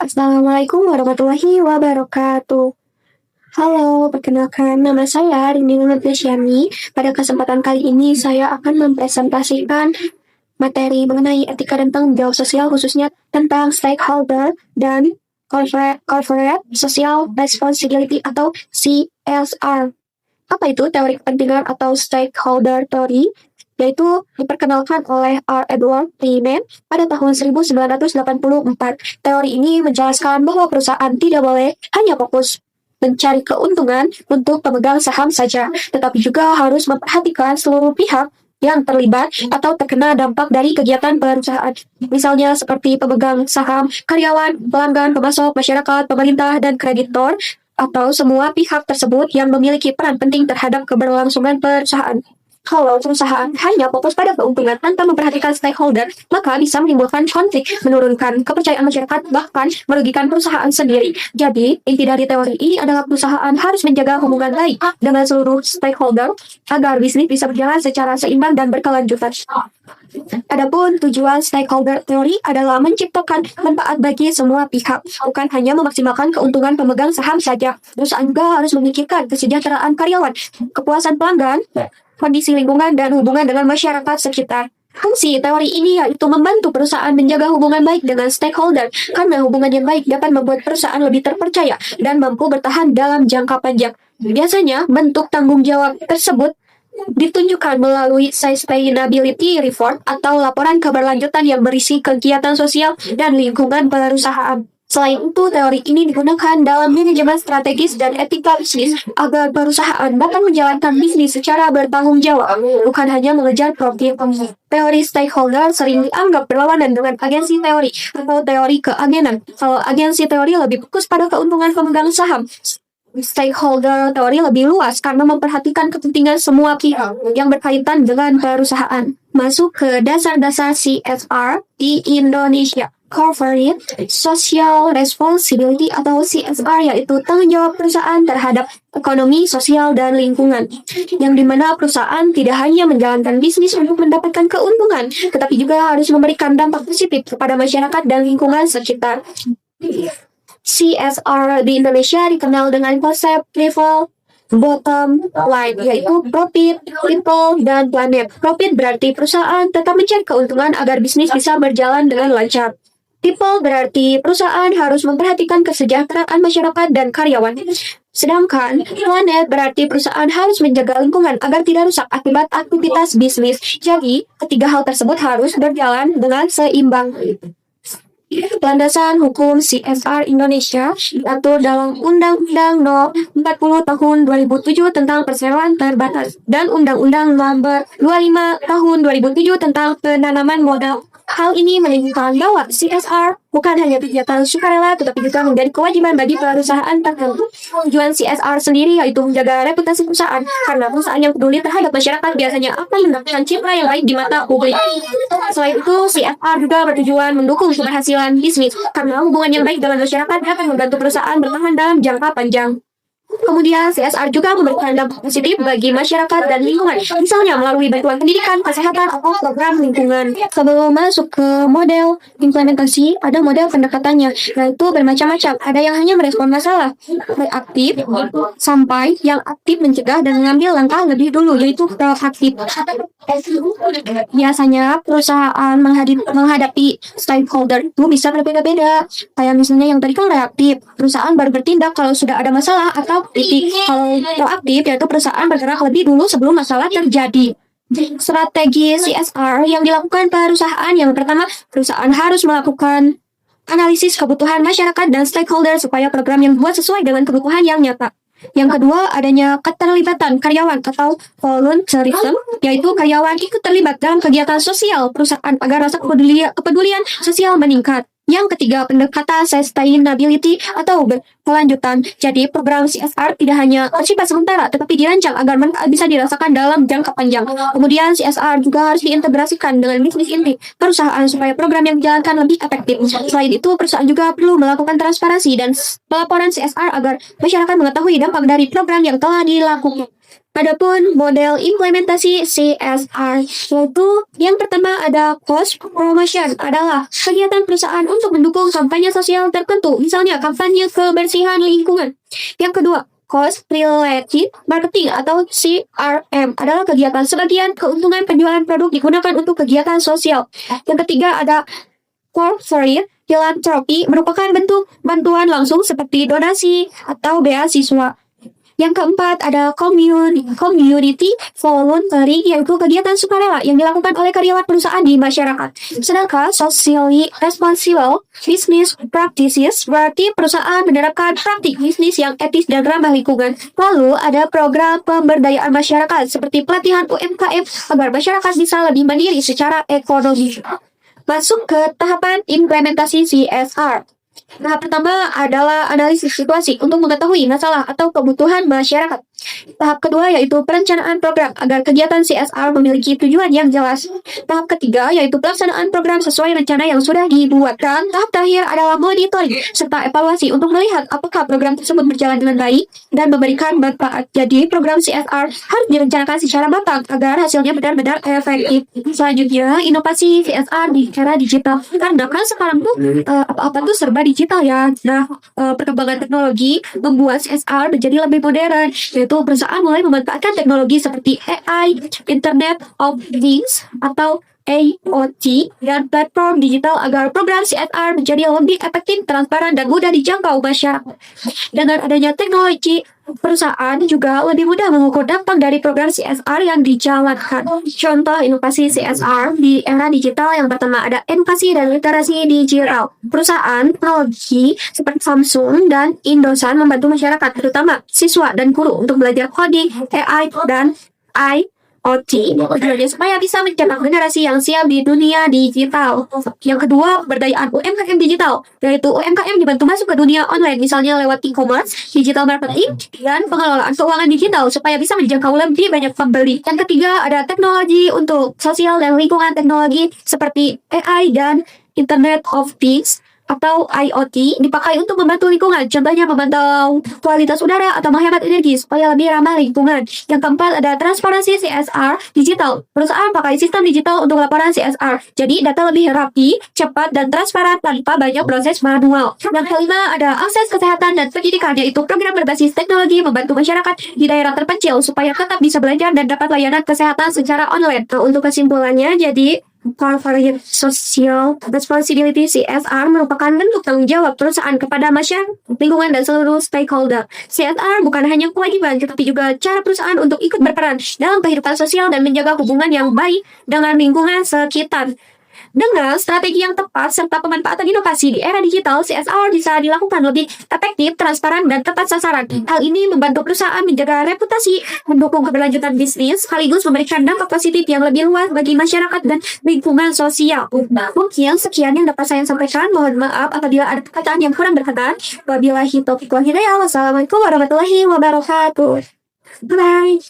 Assalamualaikum warahmatullahi wabarakatuh. Halo, perkenalkan nama saya Rini Nurdesyani. Pada kesempatan kali ini saya akan mempresentasikan materi mengenai etika dan tanggung jawab sosial khususnya tentang stakeholder dan corporate social responsibility atau CSR. Apa itu teori kepentingan atau stakeholder theory? Yaitu diperkenalkan oleh R. Edward Friedman pada tahun 1984. Teori ini menjelaskan bahwa perusahaan tidak boleh hanya fokus mencari keuntungan untuk pemegang saham saja, tetapi juga harus memperhatikan seluruh pihak yang terlibat atau terkena dampak dari kegiatan perusahaan. Misalnya seperti pemegang saham, karyawan, pelanggan, pemasok, masyarakat, pemerintah, dan kreditor, atau semua pihak tersebut yang memiliki peran penting terhadap keberlangsungan perusahaan. Kalau perusahaan hanya fokus pada keuntungan tanpa memperhatikan stakeholder, maka bisa menimbulkan konflik, menurunkan kepercayaan masyarakat, bahkan merugikan perusahaan sendiri. Jadi, inti dari teori ini adalah perusahaan harus menjaga hubungan baik dengan seluruh stakeholder agar bisnis bisa berjalan secara seimbang dan berkelanjutan. Adapun tujuan stakeholder teori adalah menciptakan manfaat bagi semua pihak, bukan hanya memaksimalkan keuntungan pemegang saham saja. Perusahaan juga harus memikirkan kesejahteraan karyawan, kepuasan pelanggan, kondisi lingkungan, dan hubungan dengan masyarakat sekitar. Fungsi teori ini yaitu membantu perusahaan menjaga hubungan baik dengan stakeholder, karena hubungan yang baik dapat membuat perusahaan lebih terpercaya dan mampu bertahan dalam jangka panjang. Biasanya, bentuk tanggung jawab tersebut ditunjukkan melalui sustainability report atau laporan keberlanjutan yang berisi kegiatan sosial dan lingkungan perusahaan. Selain itu, teori ini digunakan dalam manajemen strategis dan etika bisnis agar perusahaan dapat menjalankan bisnis secara bertanggung jawab, bukan hanya mengejar profit. Teori stakeholder sering dianggap berlawanan dengan agensi teori atau teori keagenan. Kalau agensi teori lebih fokus pada keuntungan pemegang saham, stakeholder teori lebih luas karena memperhatikan kepentingan semua pihak yang berkaitan dengan perusahaan. Masuk ke dasar-dasar CSR di Indonesia. Corporate Social Responsibility atau CSR yaitu tanggung jawab perusahaan terhadap ekonomi, sosial, dan lingkungan, yang dimana perusahaan tidak hanya menjalankan bisnis untuk mendapatkan keuntungan, tetapi juga harus memberikan dampak positif kepada masyarakat dan lingkungan sekitar. CSR di Indonesia dikenal dengan konsep triple bottom line, yaitu profit, people, dan planet. Profit berarti perusahaan tetap mencari keuntungan agar bisnis bisa berjalan dengan lancar. People berarti perusahaan harus memperhatikan kesejahteraan masyarakat dan karyawan. Sedangkan planet berarti perusahaan harus menjaga lingkungan agar tidak rusak akibat aktivitas bisnis. Jadi, ketiga hal tersebut harus berjalan dengan seimbang. Landasan hukum CSR Indonesia diatur dalam Undang-Undang No. 40 Tahun 2007 tentang perseroan terbatas dan Undang-Undang Nomor 25 Tahun 2007 tentang penanaman modal. Hal ini menunjukkan bahwa CSR bukan hanya kegiatan sukarela, tetapi juga menjadi kewajiban bagi perusahaan tertentu. Tujuan CSR sendiri yaitu menjaga reputasi perusahaan, karena perusahaan yang peduli terhadap masyarakat biasanya akan mendapatkan citra yang baik di mata publik. Selain itu, CSR juga bertujuan mendukung keberhasilan bisnis, karena hubungan yang baik dengan masyarakat akan membantu perusahaan bertahan dalam jangka panjang. Kemudian, CSR juga memberikan dampak positif bagi masyarakat dan lingkungan, misalnya melalui bantuan pendidikan, kesehatan, atau program lingkungan. Sebelum masuk ke model implementasi, ada model pendekatannya, yaitu bermacam-macam. Ada yang hanya merespon masalah, reaktif, sampai yang aktif mencegah dan mengambil langkah lebih dulu, yaitu proaktif. Biasanya, perusahaan menghadapi stakeholder itu bisa berbeda-beda. Kayak misalnya yang tadi kan reaktif, perusahaan baru bertindak kalau sudah ada masalah, atau kritik. Kalau proaktif, yaitu perusahaan bergerak lebih dulu sebelum masalah terjadi. Strategi CSR yang dilakukan perusahaan. Yang pertama, perusahaan harus melakukan analisis kebutuhan masyarakat dan stakeholder supaya program yang dibuat sesuai dengan kebutuhan yang nyata. Yang kedua, adanya keterlibatan karyawan atau volunteerism, yaitu karyawan ikut terlibat dalam kegiatan sosial perusahaan agar rasa kepedulian sosial meningkat. Yang ketiga, pendekatan sustainability atau berkelanjutan. Jadi, program CSR tidak hanya bersifat sementara, tetapi dirancang agar manfaat bisa dirasakan dalam jangka panjang. Kemudian, CSR juga harus diintegrasikan dengan bisnis inti perusahaan supaya program yang dijalankan lebih efektif. Selain itu, perusahaan juga perlu melakukan transparansi dan pelaporan CSR agar masyarakat mengetahui dampak dari program yang telah dilakukan. Adapun model implementasi CSR, yaitu yang pertama ada cost promotion, adalah kegiatan perusahaan untuk mendukung kampanye sosial tertentu, misalnya kampanye kebersihan lingkungan. Yang kedua, cost related marketing atau CRM, adalah kegiatan sebagian keuntungan penjualan produk digunakan untuk kegiatan sosial. Yang ketiga ada corporate philanthropy, merupakan bentuk bantuan langsung seperti donasi atau beasiswa. Yang keempat ada community voluntary, yaitu kegiatan sukarela yang dilakukan oleh karyawan perusahaan di masyarakat. Sedangkan socially responsible business practices, berarti perusahaan menerapkan praktik bisnis yang etis dan ramah lingkungan. Lalu ada program pemberdayaan masyarakat seperti pelatihan UMKM agar masyarakat bisa lebih mandiri secara ekonomi. Masuk ke tahapan implementasi CSR. Tahap pertama adalah analisis situasi untuk mengetahui masalah atau kebutuhan masyarakat. Tahap kedua yaitu perencanaan program agar kegiatan CSR memiliki tujuan yang jelas. Tahap ketiga yaitu pelaksanaan program sesuai rencana yang sudah dibuat. Dan tahap terakhir adalah monitoring serta evaluasi untuk melihat apakah program tersebut berjalan dengan baik dan memberikan manfaat. Jadi program CSR harus direncanakan secara matang agar hasilnya benar-benar efektif. Selanjutnya, inovasi CSR di era digital. Karena kan sekarang tuh apa-apa tuh serba digital ya. Nah, perkembangan teknologi membuat CSR menjadi lebih modern, yaitu perusahaan mulai memanfaatkan teknologi seperti AI, Internet of Things atau IoT, dan platform digital agar program CSR menjadi lebih efektif, transparan, dan mudah dijangkau masyarakat. Dengan adanya teknologi, perusahaan juga lebih mudah mengukur dampak dari program CSR yang dijalankan. Contoh inovasi CSR di era digital yang pertama ada edukasi dan literasi digital. Perusahaan teknologi seperti Samsung dan Indosat membantu masyarakat, terutama siswa dan guru, untuk belajar coding, AI, dan IoT, tujuannya supaya bisa mencetak generasi yang siap di dunia digital. Yang kedua, pemberdayaan UMKM digital, yaitu UMKM dibantu masuk ke dunia online, misalnya lewat e-commerce, digital marketing, dan pengelolaan keuangan digital supaya bisa menjangkau lebih banyak pembeli. Yang ketiga, ada teknologi untuk sosial dan lingkungan. Teknologi seperti AI dan Internet of Things atau IoT dipakai untuk membantu lingkungan, contohnya memantau kualitas udara atau menghemat energi supaya lebih ramah lingkungan. Yang keempat ada transparansi CSR digital. Perusahaan pakai sistem digital untuk laporan CSR, jadi data lebih rapi, cepat, dan transparan tanpa banyak proses manual. Yang kelima ada akses kesehatan dan pendidikan, yaitu program berbasis teknologi membantu masyarakat di daerah terpencil supaya tetap bisa belajar dan dapat layanan kesehatan secara online. Nah, untuk kesimpulannya, jadi Corporate Social Responsibility CSR merupakan bentuk tanggung jawab perusahaan kepada masyarakat, lingkungan, dan seluruh stakeholder. CSR bukan hanya kewajiban, tetapi juga cara perusahaan untuk ikut berperan dalam kehidupan sosial dan menjaga hubungan yang baik dengan lingkungan sekitar. Dengan strategi yang tepat serta pemanfaatan inovasi di era digital, CSR bisa dilakukan lebih efektif, transparan, dan tepat sasaran. Hal ini membantu perusahaan menjaga reputasi, mendukung keberlanjutan bisnis, sekaligus memberikan dampak positif yang lebih luas bagi masyarakat dan lingkungan sosial. Mungkin sekian yang dapat saya sampaikan. Mohon maaf apabila ada perkataan yang kurang berkenan. Wabillahi taufiq wal hidayah. Wassalamualaikum warahmatullahi wabarakatuh. Bye.